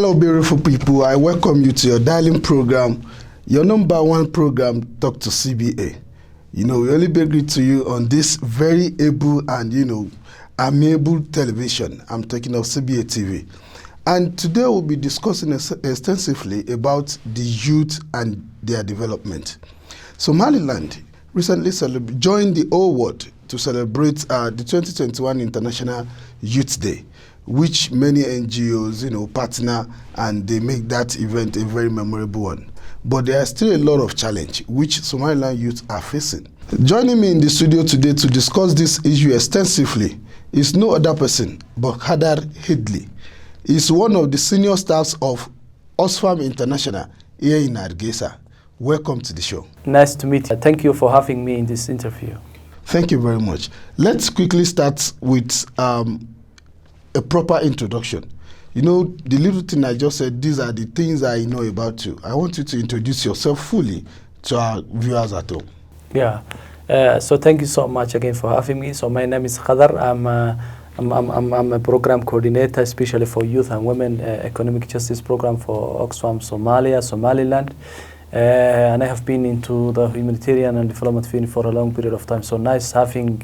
Hello, beautiful people. I welcome you to your dialing program, your number one program, Talk to CBA. We only bring it to you on this very able and, amiable television. I'm talking of CBA TV. And today we'll be discussing extensively about the youth and their development. Somaliland recently joined the whole world to celebrate the 2021 International Youth Day, which many NGOs, partner, and they make that event a very memorable one. But there are still a lot of challenge which Somaliland youth are facing. Joining me in the studio today to discuss this issue extensively is no other person but Khadar Eidle. He's one of the senior staffs of OXFAM International here in Hargeisa. Welcome to the show. Nice to meet you. Thank you for having me in this interview. Thank you very much. Let's quickly start with a proper introduction. The little thing I just said, these are the things I know about you. I want you to introduce yourself fully to our viewers at home. Yeah. So thank you so much again for having me. So my name is Khadar. I'm a program coordinator, especially for youth and women economic justice program for OXFAM Somalia, Somaliland. And I have been into the humanitarian and development field for a long period of time. So nice having,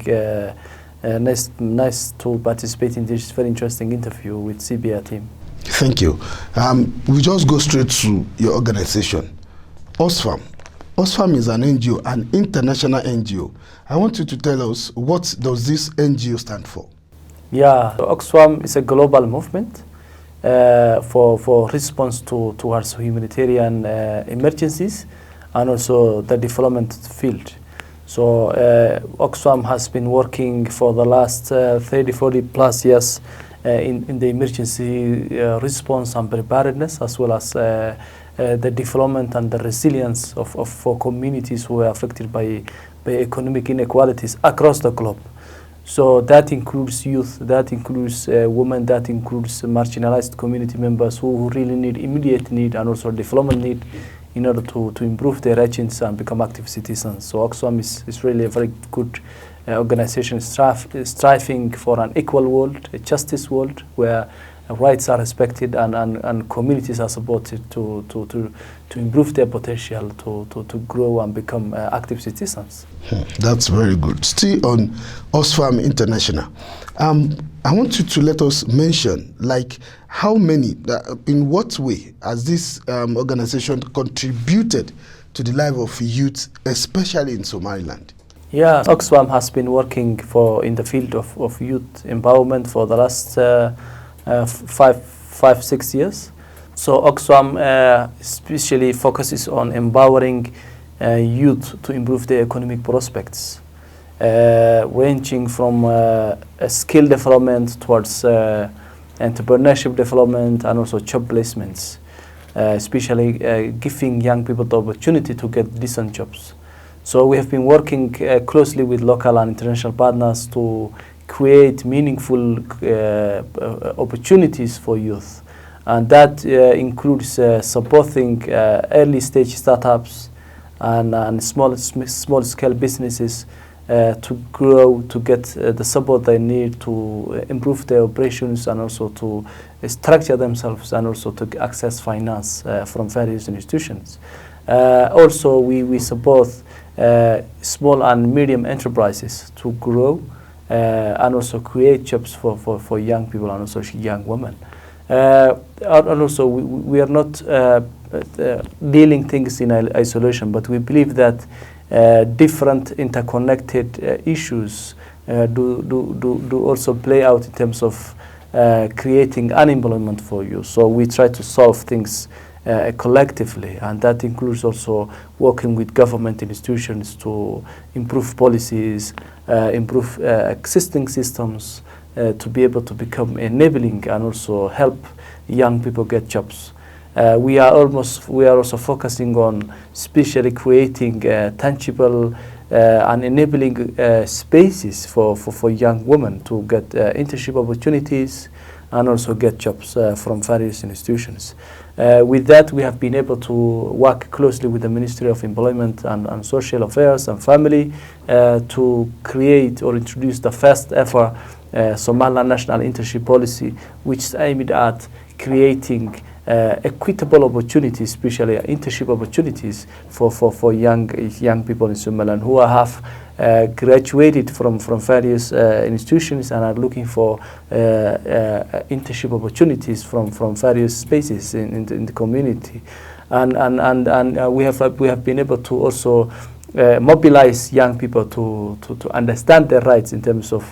nice to participate in this very interesting interview with CBA team. Thank you. We just go straight to your organization, OXFAM. OXFAM is an NGO, an international NGO. I want you to tell us, what does this NGO stand for? Yeah, OXFAM is a global movement for response towards humanitarian emergencies and also the development field. So OXFAM has been working for the last 30-40 plus years in the emergency response and preparedness, as well as the development and the resilience for communities who are affected by economic inequalities across the globe. So that includes youth, that includes women, that includes marginalized community members who really need immediate need and also development need in order to improve their agents and become active citizens. So OXFAM is really a very good organization striving for an equal world, a justice world where rights are respected and communities are supported to improve their potential to grow and become active citizens. That's very good. Still on OXFAM International, I want you to let us mention, how many, in what way has this organization contributed to the life of youth, especially in Somaliland? Yeah, OXFAM has been working in the field of youth empowerment for the last 5-6 years. So OXFAM especially focuses on empowering youth to improve their economic prospects, ranging from skill development towards entrepreneurship development and also job placements, especially giving young people the opportunity to get decent jobs. So we have been working closely with local and international partners to create meaningful opportunities for youth. And that includes supporting early stage startups and small scale businesses to grow, to get the support they need to improve their operations and also to structure themselves and also to access finance from various institutions. Also, we support small and medium enterprises to grow and also create jobs for young people and also young women. And also, we are not dealing things in isolation, but we believe that different interconnected issues do also play out in terms of creating unemployment for youth. So we try to solve things collectively, and that includes also working with government institutions to improve policies, improve existing systems to be able to become enabling and also help young people get jobs. We are also focusing on especially creating tangible and enabling spaces for young women to get internship opportunities and also get jobs from various institutions. With that, we have been able to work closely with the Ministry of Employment and Social Affairs and Family to create or introduce the first ever Somaliland National Internship Policy, which is aimed at creating equitable opportunities, especially internship opportunities for young people in Somaliland who have graduated from various institutions and are looking for internship opportunities from various spaces in the community, and we have been able to also mobilize young people to understand their rights in terms of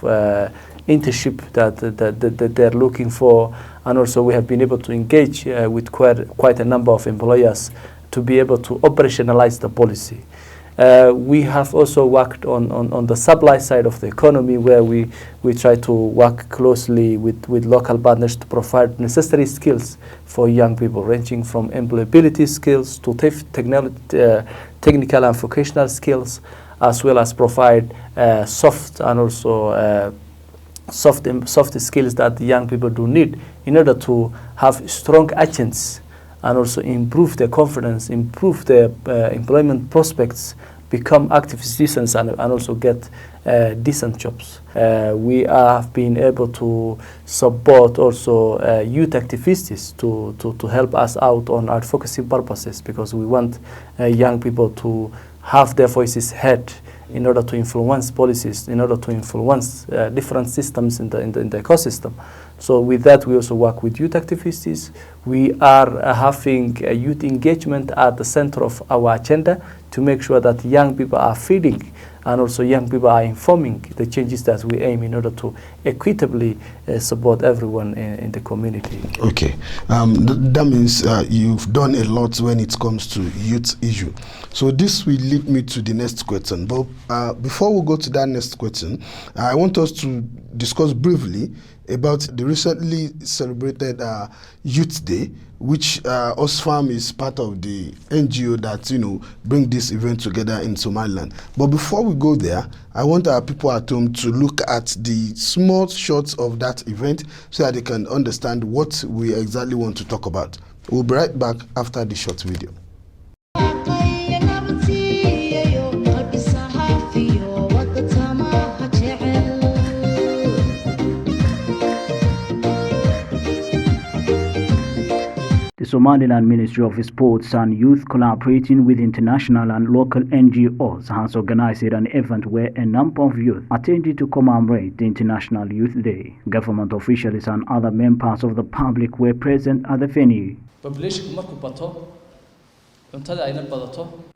internship that they're looking for, and also we have been able to engage with quite a number of employers to be able to operationalize the policy. We have also worked on the supply side of the economy, where we try to work closely with local partners to provide necessary skills for young people, ranging from employability skills to technical and vocational skills, as well as provide soft and also soft skills that the young people do need in order to have strong agents and also improve their confidence, improve their employment prospects, become active citizens, and also get decent jobs. We have been able to support also youth activists to help us out on advocacy purposes, because we want young people to have their voices heard in order to influence policies, in order to influence different systems in the ecosystem. So with that, we also work with youth activists. We are having youth engagement at the center of our agenda to make sure that young people are feeding and also young people are informing the changes that we aim in order to equitably support everyone in the community. Okay, that means you've done a lot when it comes to youth issue. So this will lead me to the next question. But before we go to that next question, I want us to discuss briefly about the recently celebrated Youth Day, which OXFAM is part of the NGO that bring this event together in Somaliland. But before we go there, I want our people at home to look at the small shots of that event so that they can understand what we exactly want to talk about. We'll be right back after the short video. The Somaliland Ministry of Sports and Youth, collaborating with international and local NGOs, has organized an event where a number of youth attended to commemorate the International Youth Day. Government officials and other members of the public were present at the venue. The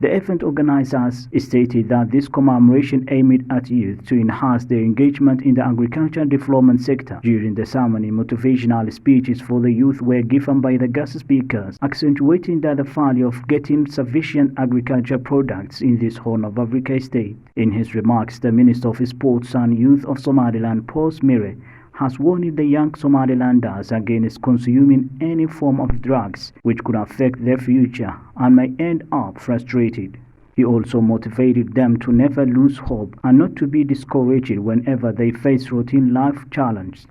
event organizers stated that this commemoration aimed at youth to enhance their engagement in the agricultural development sector. During the ceremony, motivational speeches for the youth were given by the guest speakers, accentuating that the value of getting sufficient agricultural products in this Horn of Africa state. In his remarks, the Minister of Sports and Youth of Somaliland, Paul Smire, has warned the young Somalilanders against consuming any form of drugs which could affect their future and may end up frustrated. He also motivated them to never lose hope and not to be discouraged whenever they face routine life challenges.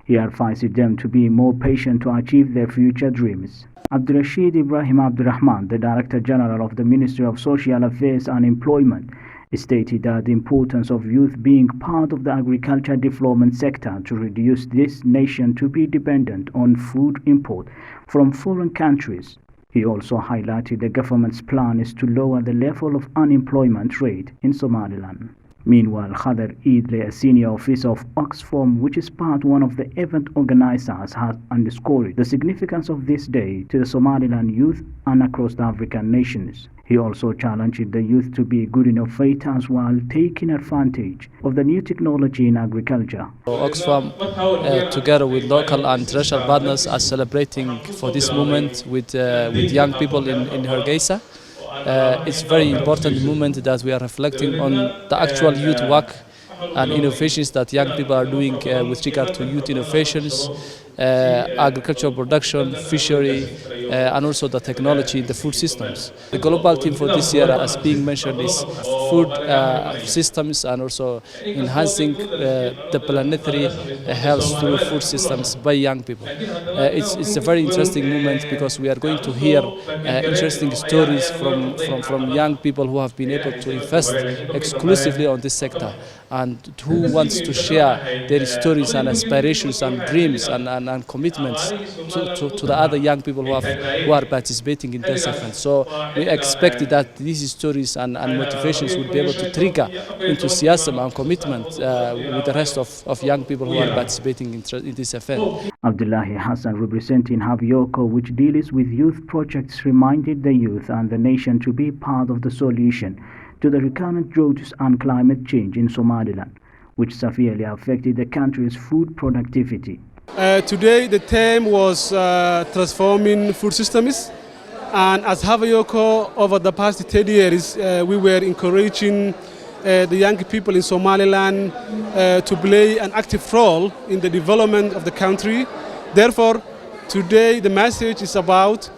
He advised them to be more patient to achieve their future dreams. Abdurrashid Ibrahim Abdurrahman, the Director General of the Ministry of Social Affairs and Employment, stated that the importance of youth being part of the agriculture development sector to reduce this nation to be dependent on food import from foreign countries. He also highlighted the government's plan is to lower the level of unemployment rate in Somaliland. Meanwhile, Khadar Eidle, a senior officer of OXFAM, which is one of the event organizers, has underscored the significance of this day to the Somaliland youth and across the African nations. He also challenged the youth to be good innovators while taking advantage of the new technology in agriculture. OXFAM, together with local and international partners, are celebrating for this moment with young people in Hargeisa. It's a very important moment that we are reflecting on the actual youth work and innovations that young people are doing with regard to youth innovations, agricultural production, fishery, and also the technology in the food systems. The global theme for this year, as being mentioned, is food systems and also enhancing the planetary health through food systems by young people. It's a very interesting moment because we are going to hear interesting stories from young people who have been able to invest exclusively on this sector and who wants to share their stories and aspirations and dreams and and commitments to the other young people who are participating in this event. So we expect that these stories and motivations would be able to trigger enthusiasm and commitment with the rest of young people who are participating in this event. Abdullahi Hassan, representing Havyoko, which deals with youth projects, reminded the youth and the nation to be part of the solution to the recurrent droughts and climate change in Somaliland, which severely affected the country's food productivity. Today the theme was transforming food systems, and as Havyoko over the past 30 years we were encouraging the young people in Somaliland to play an active role in the development of the country. Therefore, today the message is about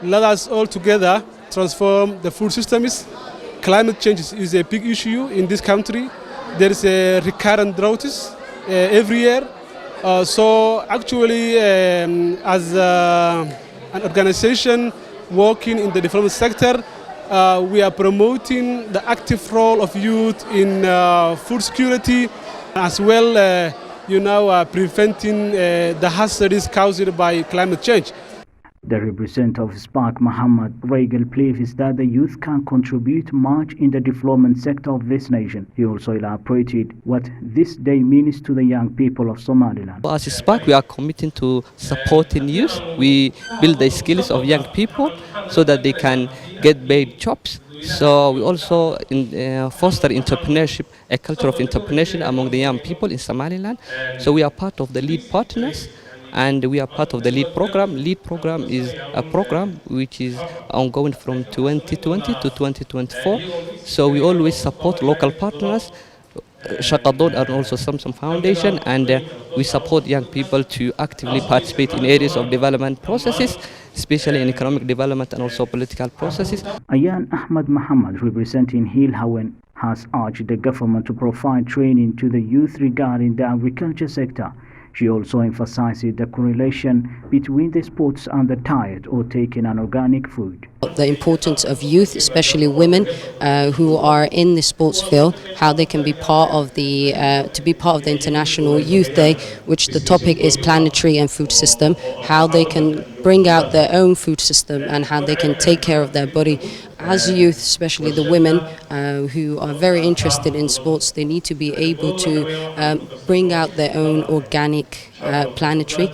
let us all together transform the food systems. Climate change is a big issue in this country. There is a recurrent droughts every year. So actually, as an organization working in the development sector, we are promoting the active role of youth in food security, as well, preventing the hazards caused by climate change. The representative of Spark, Khadar Eidle, believes that the youth can contribute much in the development sector of this nation. He also elaborated what this day means to the young people of Somaliland. As Spark, we are committed to supporting youth. We build the skills of young people so that they can get paid jobs. So we also foster entrepreneurship, a culture of entrepreneurship among the young people in Somaliland. So we are part of the lead partners, and we are part of the LEAD program. LEAD program is a program which is ongoing from 2020 to 2024. So we always support local partners, Shaqadon and also Samsung Foundation, and we support young people to actively participate in areas of development processes, especially in economic development and also political processes. Ayan Ahmad Muhammad, representing Hilhawen, has urged the government to provide training to the youth regarding the agriculture sector. She also emphasizes the correlation between the sports and the diet or taking an organic food. The importance of youth, especially women who are in the sports field, how they can be part of the International Youth Day, which the topic is planetary and food system, how they can bring out their own food system and how they can take care of their body. As youth, especially the women who are very interested in sports, they need to be able to bring out their own organic planetary,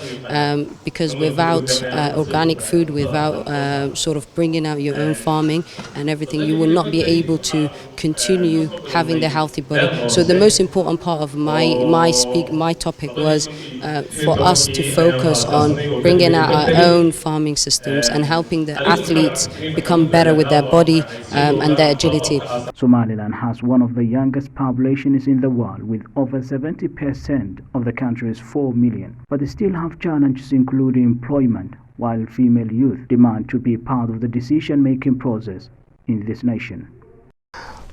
because without organic food, without sort of bringing out your own farming and everything, you will not be able to continue having the healthy body. So the most important part of my topic was for us to focus on bringing out our own farming systems and helping the athletes become better with their body and their agility. Somaliland has one of the youngest populations in the world, with over 70% of the country's 4 million. But they still have challenges including employment, while female youth demand to be part of the decision-making process in this nation.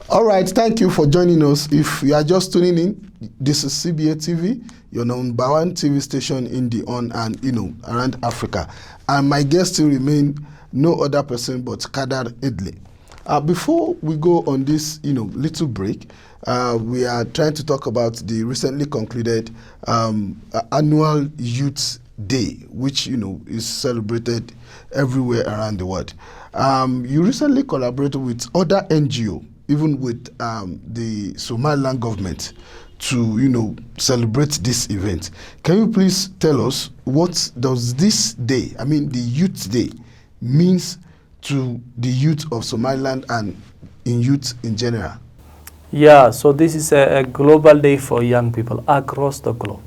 All right, thank you for joining us. If you are just tuning in, this is CBA TV, your number one TV station in the and around Africa. And my guest still remain no other person but Khadar Eidle. Before we go on this little break, we are trying to talk about the recently concluded annual Youth Day, which is celebrated everywhere around the world. You recently collaborated with other NGO, even with the Somaliland government, to celebrate this event. Can you please tell us what does this day, the Youth Day, means to the youth of Somaliland and in youth in general? Yeah, so this is a global day for young people across the globe,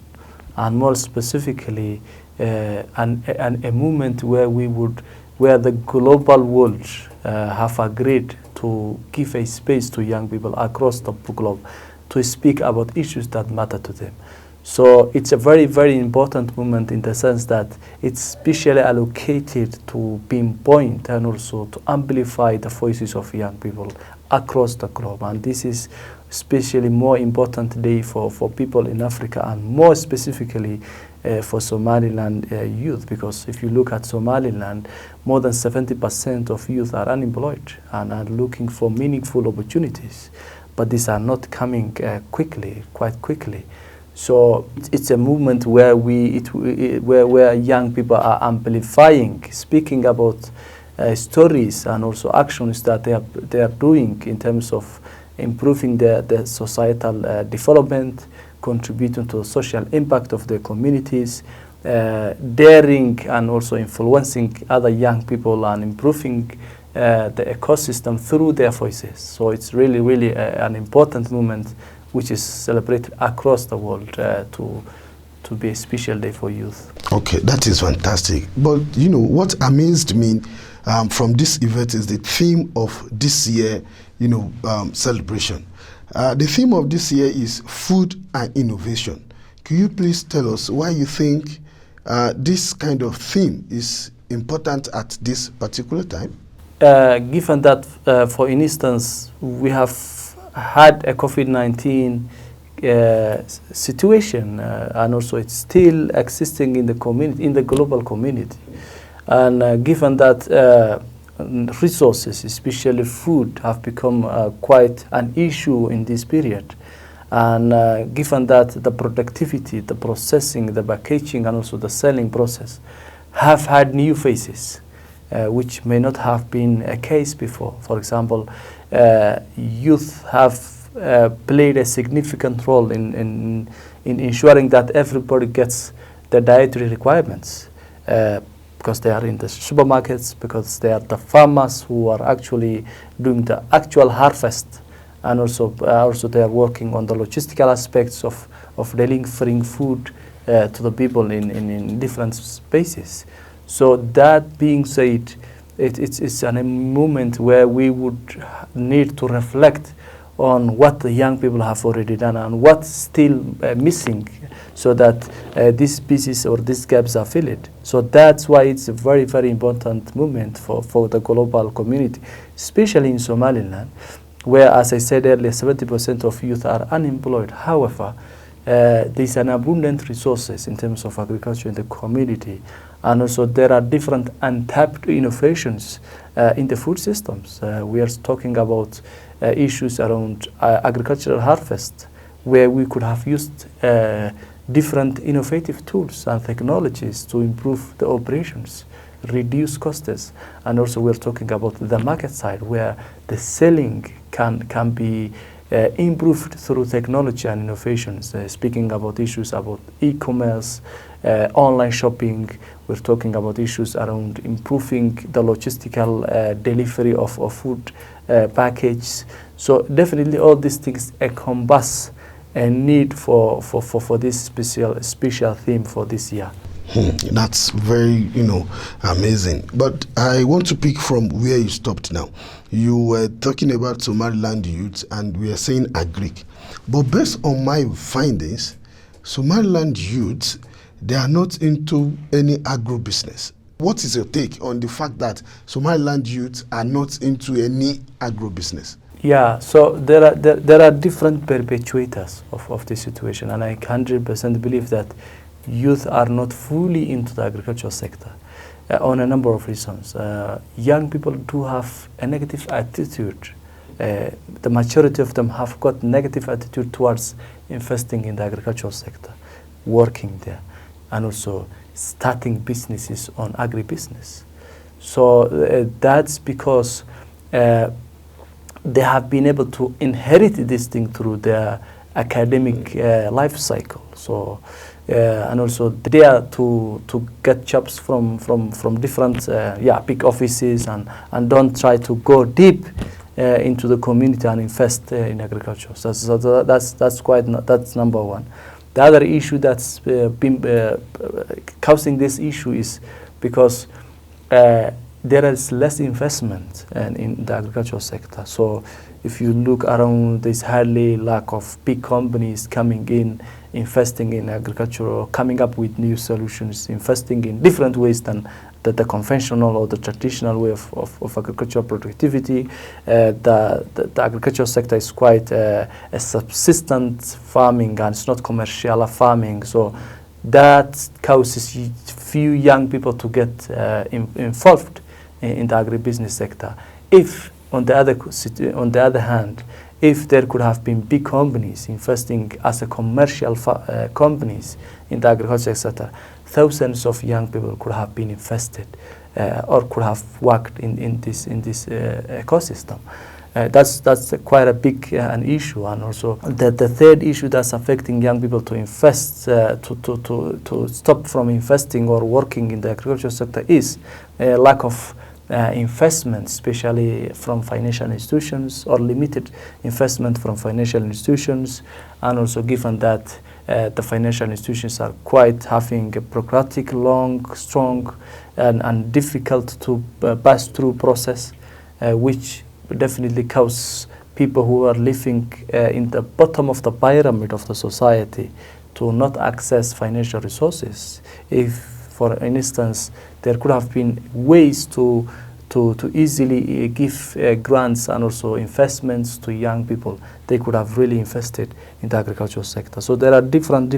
and more specifically a movement where the global world have agreed to give a space to young people across the globe to speak about issues that matter to them. So it's a very, very important movement in the sense that it's specially allocated to pinpoint and also to amplify the voices of young people across the globe. And this is especially more important day for people in Africa, and more specifically for Somaliland youth, because if you look at Somaliland, more than 70% of youth are unemployed and are looking for meaningful opportunities, but these are not coming quite quickly. So it's a movement where where young people are amplifying, speaking about stories and also actions that they are doing in terms of improving the societal development, contributing to the social impact of their communities, daring and also influencing other young people and improving the ecosystem through their voices. So it's really, really an important movement which is celebrated across the world to be a special day for youth. Okay, that is fantastic. But you know what amazed me from this event is the theme of this year, celebration. The theme of this year is food and innovation. Could you please tell us why you think this kind of theme is important at this particular time? Given that, for instance, we have had a COVID-19 situation, and also it's still existing in the community, in the global community, and given that resources, especially food, have become quite an issue in this period, and given that the productivity, the processing, the packaging, and also the selling process have had new phases, which may not have been a case before. For example, youth have played a significant role in ensuring that everybody gets the dietary requirements, because they are in the supermarkets, because they are the farmers who are actually doing the actual harvest, and also they are working on the logistical aspects of delivering food to the people in different spaces. So that being said, it's a moment where we would need to reflect on what the young people have already done and what's still missing, so that these pieces or these gaps are filled. So that's why it's a very, very important movement for the global community, especially in Somaliland, where, as I said earlier, 70% of youth are unemployed. However, there's an abundant resources in terms of agriculture in the community, and also there are different untapped innovations in the food systems. We are talking about issues around agricultural harvest, where we could have used different innovative tools and technologies to improve the operations, reduce costs, and also we're talking about the market side, where the selling can be improved through technology and innovations. Speaking about issues about e-commerce, online shopping, we're talking about issues around improving the logistical delivery of food package. So definitely all these things encompass a need for this special theme for this year. That's very, amazing. But I want to pick from where you stopped now. You were talking about Somaliland youth, and we are saying agric. But based on my findings, Somaliland youth, they are not into any agro-business. What is your take on the fact that Somaliland youth are not into any agro-business? Yeah, so there are different perpetuators of this situation, and I 100% believe that youth are not fully into the agricultural sector on a number of reasons. Young people do have a negative attitude. The majority of them have got negative attitude towards investing in the agricultural sector, working there, and also starting businesses on agribusiness. So that's because they have been able to inherit this thing through their academic life cycle. So and also they are to get jobs from different big offices, and don't try to go deep into the community and invest in agriculture. So that's number one. The other issue that's been causing this issue is because there is less investment in the agricultural sector. So if you look around, there's hardly lack of big companies coming in, investing in agriculture, or coming up with new solutions, investing in different ways than the conventional or the traditional way of agricultural productivity. The agricultural sector is quite a subsistent farming, and it's not commercial farming. So that causes few young people to get involved in the agribusiness sector. If on the other hand, if there could have been big companies investing as a commercial companies in the agriculture sector, thousands of young people could have been invested or could have worked in this ecosystem. That's quite a big an issue. And also the third issue that's affecting young people to invest, to stop from investing or working in the agriculture sector is lack of investment, especially from financial institutions, or limited investment from financial institutions. And also given that the financial institutions are quite having a bureaucratic, long, strong and difficult to pass through process, which definitely cause people who are living in the bottom of the pyramid of the society to not access financial resources. If, for instance, there could have been ways to easily give grants and also investments to young people, they could have really invested in the agricultural sector. So there are different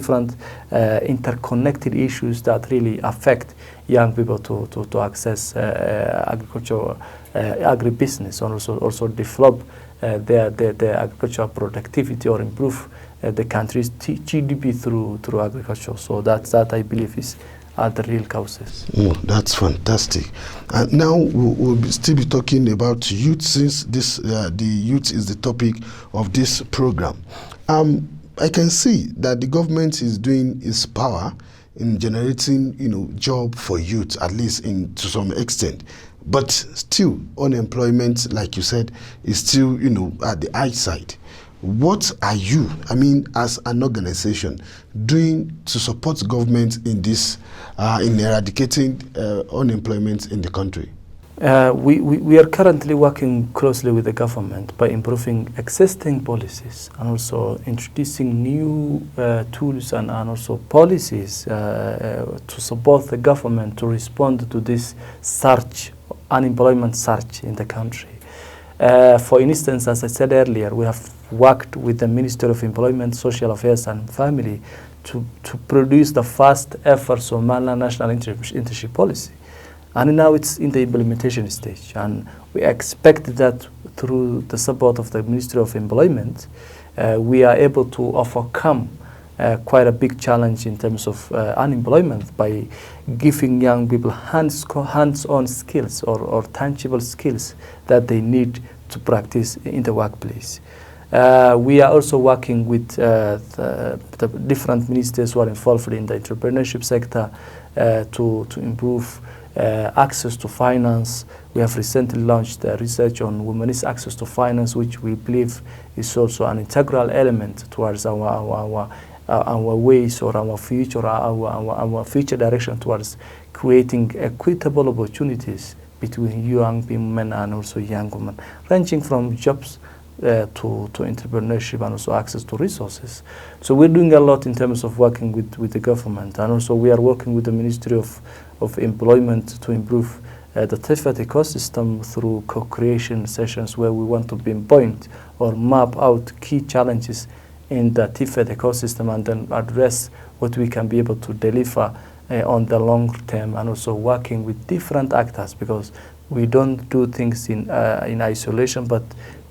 interconnected issues that really affect young people to access agricultural agribusiness, and also develop their agricultural productivity or improve the country's GDP through agriculture. So that I believe is the real causes. Oh, that's fantastic. And now we'll still be talking about youth, since this the youth is the topic of this program. I can see that the government is doing its power in generating, job for youth, at least to some extent. But still, unemployment, like you said, is still, at the high side. What are you, as an organization, doing to support government in this, in eradicating unemployment in the country? We are currently working closely with the government by improving existing policies and also introducing new tools and also policies to support the government to respond to this unemployment surge in the country. For instance, as I said earlier, we have worked with the Ministry of Employment, Social Affairs and Family to produce the first ever Somaliland National Internship Policy. And now it's in the implementation stage. And we expect that through the support of the Ministry of Employment, we are able to overcome quite a big challenge in terms of unemployment by giving young people hands-on skills or tangible skills that they need to practice in the workplace. We are also working with the different ministers who are involved in the entrepreneurship sector to improve access to finance. We have recently launched research on women's access to finance, which we believe is also an integral element towards our ways or our future, our future direction towards creating equitable opportunities between young women and also young women, ranging from jobs to entrepreneurship and also access to resources. So we're doing a lot in terms of working with the government, and also we are working with the Ministry of Employment to improve the TFET ecosystem through co-creation sessions where we want to pinpoint or map out key challenges in the TFET ecosystem and then address what we can be able to deliver on the long term, and also working with different actors, because we don't do things in isolation, but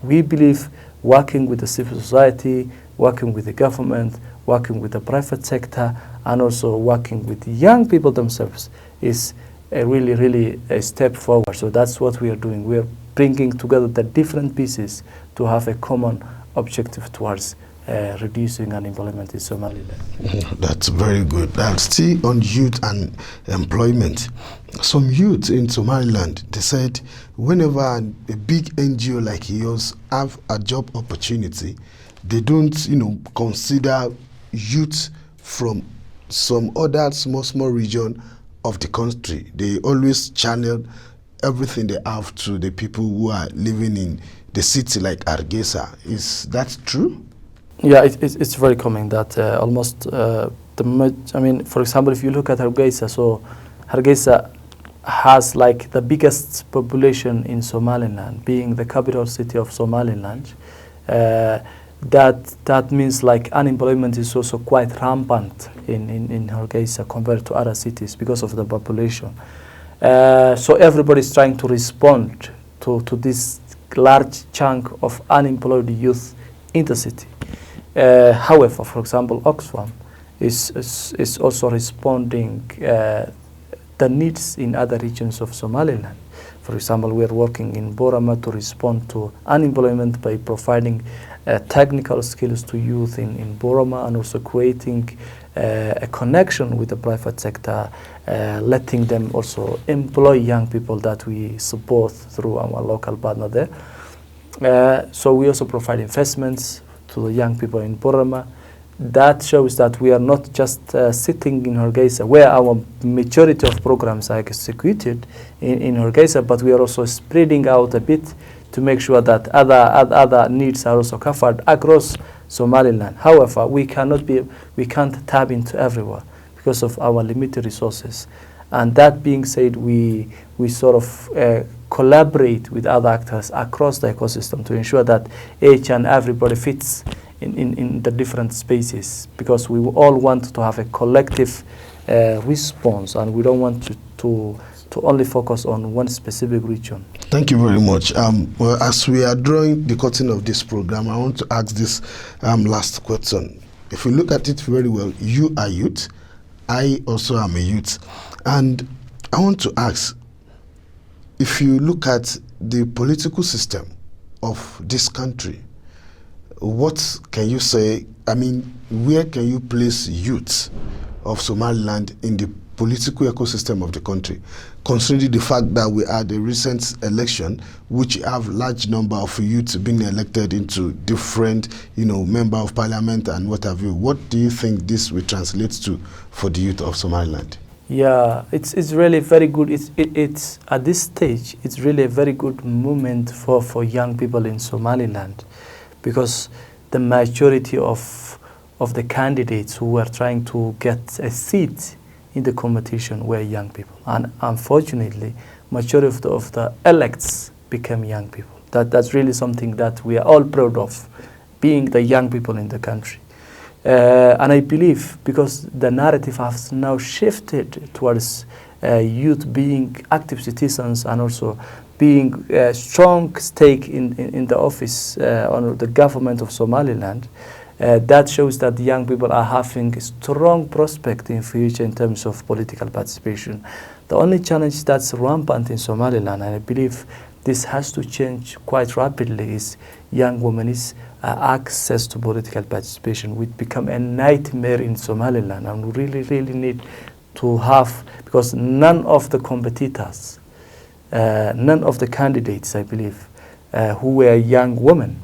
we believe working with the civil society, working with the government, working with the private sector, and also working with young people themselves is really a step forward. So that's what we are doing. We are bringing together the different pieces to have a common objective towards reducing unemployment in Somaliland. That's very good. And still on youth and employment, some youth in Somaliland, they said whenever a big NGO like yours have a job opportunity, they don't, consider youth from some other small region of the country. They always channel everything they have to the people who are living in the city like Hargeisa. Is that true? Yeah, it's very common that almost for example, if you look at Hargeisa, so Hargeisa has like the biggest population in Somaliland, being the capital city of Somaliland. That means like unemployment is also quite rampant in Hargeisa compared to other cities because of the population. So everybody is trying to respond to this large chunk of unemployed youth in the city. However, for example, OXFAM is also responding the needs in other regions of Somaliland. For example, we are working in Borama to respond to unemployment by providing technical skills to youth in Borama, and also creating a connection with the private sector, letting them also employ young people that we support through our local partner there. So we also provide investments to the young people in Borama. That shows that we are not just sitting in Hargeisa, where our majority of programs are executed in Hargeisa, but we are also spreading out a bit to make sure that other needs are also covered across Somaliland. However, we can't tap into everywhere because of our limited resources. And that being said, we sort of collaborate with other actors across the ecosystem to ensure that each and everybody fits in the different spaces, because we all want to have a collective response, and we don't want to only focus on one specific region. Thank you very much. Well, as we are drawing the curtain of this program, I want to ask this last question. If you look at it very well, you are youth, I also am a youth, and I want to ask, if you look at the political system of this country, what can you say? I mean, where can you place youth of Somaliland in the political ecosystem of the country, considering the fact that we had a recent election which have large number of youth being elected into different, member of parliament and what have you? What do you think this will translate to for the youth of Somaliland? Yeah, it's really very good. It's at this stage, it's really a very good moment for young people in Somaliland, because the majority of the candidates who were trying to get a seat in the competition were young people, and unfortunately, majority of the elects became young people. That's really something that we are all proud of, being the young people in the country. And I believe because the narrative has now shifted towards youth being active citizens and also being a strong stake in the office on the government of Somaliland, that shows that the young people are having a strong prospect in future in terms of political participation. The only challenge that's rampant in Somaliland, and I believe this has to change quite rapidly, is young women's access to political participation, which become a nightmare in Somaliland, and we really need to have, because none of the competitors, none of the candidates, I believe, who were young women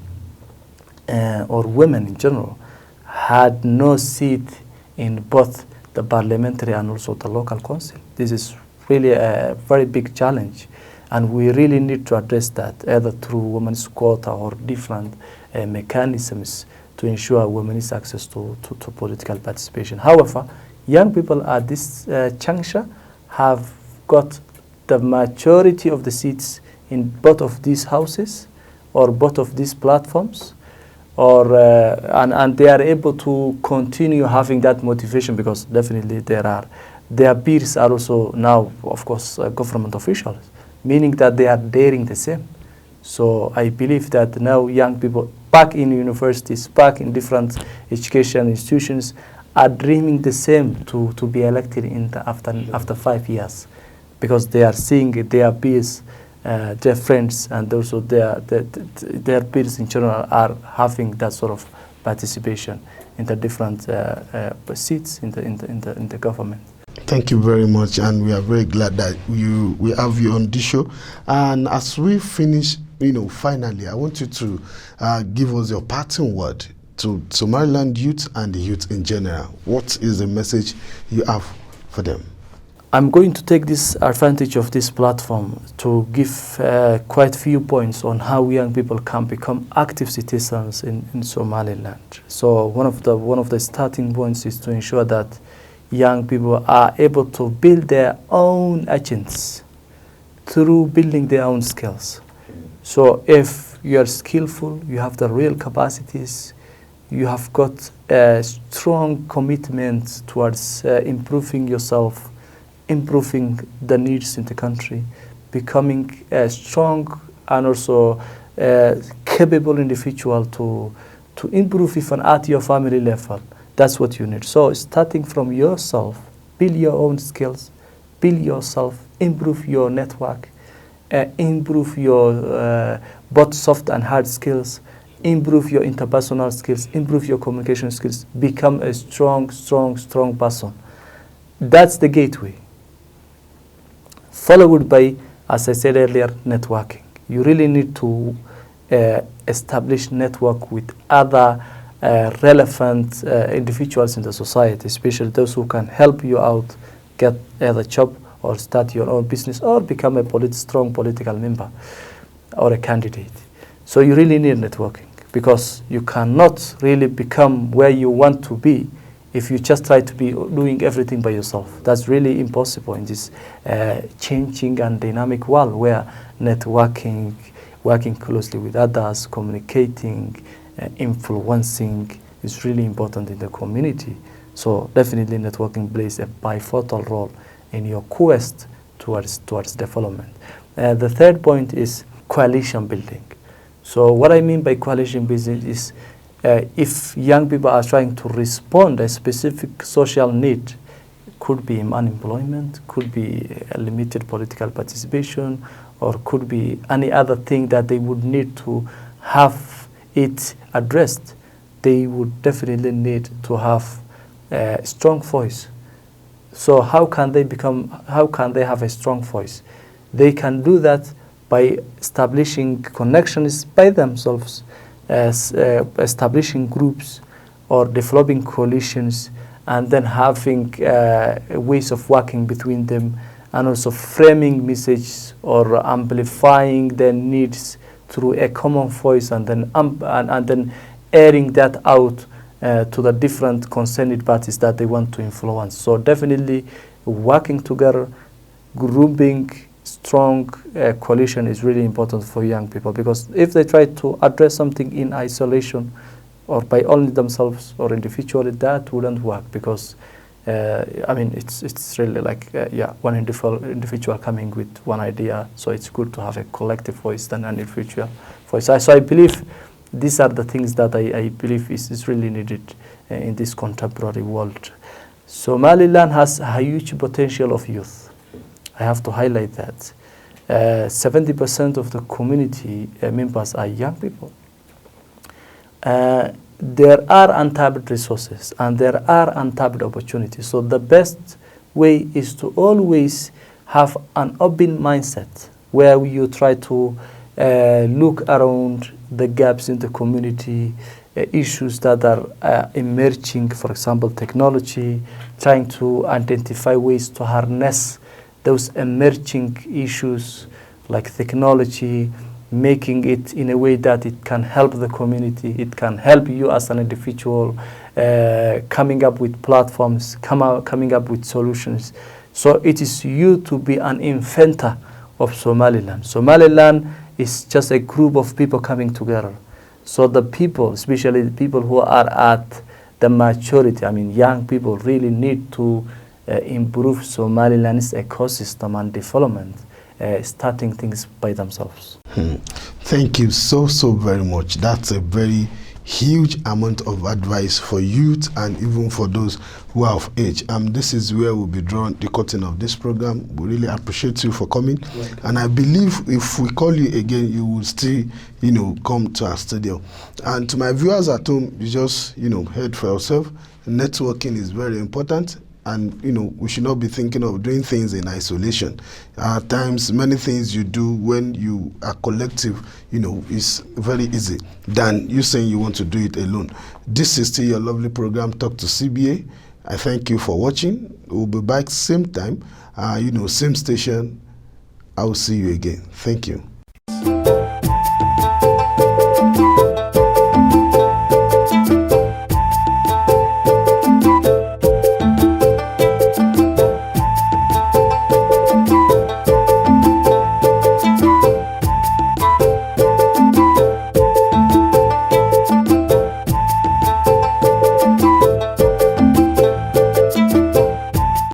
or women in general, had no seat in both the parliamentary and also the local council. This is really a very big challenge, and we really need to address that, either through women's quota or different mechanisms to ensure women's access to political participation. However, young people at this juncture have got the majority of the seats in both of these houses or both of these platforms, or and they are able to continue having that motivation, because definitely their peers are also now, of course, government officials, meaning that they are daring the same. So I believe that now young people back in universities, back in different education institutions, are dreaming the same to be elected after 5 years, because they are seeing their peers, their friends, and also their peers in general are having that sort of participation in the different seats in the government. Thank you very much, and we are very glad that we have you on this show. And as we finish, finally, I want you to give us your parting word to Somaliland youth and the youth in general. What is the message you have for them? I'm going to take this advantage of this platform to give quite a few points on how young people can become active citizens in Somaliland. So one of the starting points is to ensure that young people are able to build their own agents through building their own skills. So if you are skillful, you have the real capacities, you have got a strong commitment towards improving yourself, improving the needs in the country, becoming strong and also capable individual to improve even at your family level. That's what you need. So starting from yourself, build your own skills, build yourself, improve your network, improve your both soft and hard skills, improve your interpersonal skills, improve your communication skills, become a strong person. That's the gateway. Followed by, as I said earlier, networking. You really need to establish network with other relevant individuals in the society, especially those who can help you out, get either job or start your own business or become a strong political member or a candidate. So you really need networking, because you cannot really become where you want to be if you just try to be doing everything by yourself. That's really impossible in this changing and dynamic world where networking, working closely with others, communicating, influencing is really important in the community. So definitely networking plays a pivotal role in your quest towards development. The third point is coalition building. So what I mean by coalition building is if young people are trying to respond to a specific social need, could be unemployment, could be a limited political participation, or could be any other thing that they would need to have it addressed, they would definitely need to have a strong voice. So how can they have a strong voice? They can do that by establishing connections by themselves, establishing groups or developing coalitions, and then having ways of working between them, and also framing messages or amplifying their needs through a common voice, and then airing that out to the different concerned parties that they want to influence. So definitely working together, grouping, strong coalition is really important for young people, because if they try to address something in isolation or by only themselves or individually, that wouldn't work, because it's really like one individual coming with one idea. So it's good to have a collective voice than an individual voice. So I believe these are the things that I believe is really needed in this contemporary world. Somaliland has a huge potential of youth. I have to highlight that. 70% of the community members are young people. There are untapped resources and there are untapped opportunities. So the best way is to always have an open mindset where you try to look around the gaps in the community, issues that are emerging, for example, technology, trying to identify ways to harness those emerging issues like technology, making it in a way that it can help the community, it can help you as an individual, coming up with platforms, coming up with solutions. So it is you to be an inventor of Somaliland. Somaliland is just a group of people coming together. So the people, especially the people who are at the maturity, young people, really need to improve Somaliland's ecosystem and development, starting things by themselves. Thank you so very much. That's a very huge amount of advice for youth and even for those who are of age. This is where we'll be drawing the curtain of this program. We really appreciate you for coming. Welcome. And I believe if we call you again, you will still, come to our studio. And to my viewers at home, you just, heard for yourself. Networking is very important. And, we should not be thinking of doing things in isolation. At times, many things you do when you are collective, is very easy than you saying you want to do it alone. This is still your lovely program, Talk to CBA. I thank you for watching. We'll be back same time, same station. I will see you again. Thank you.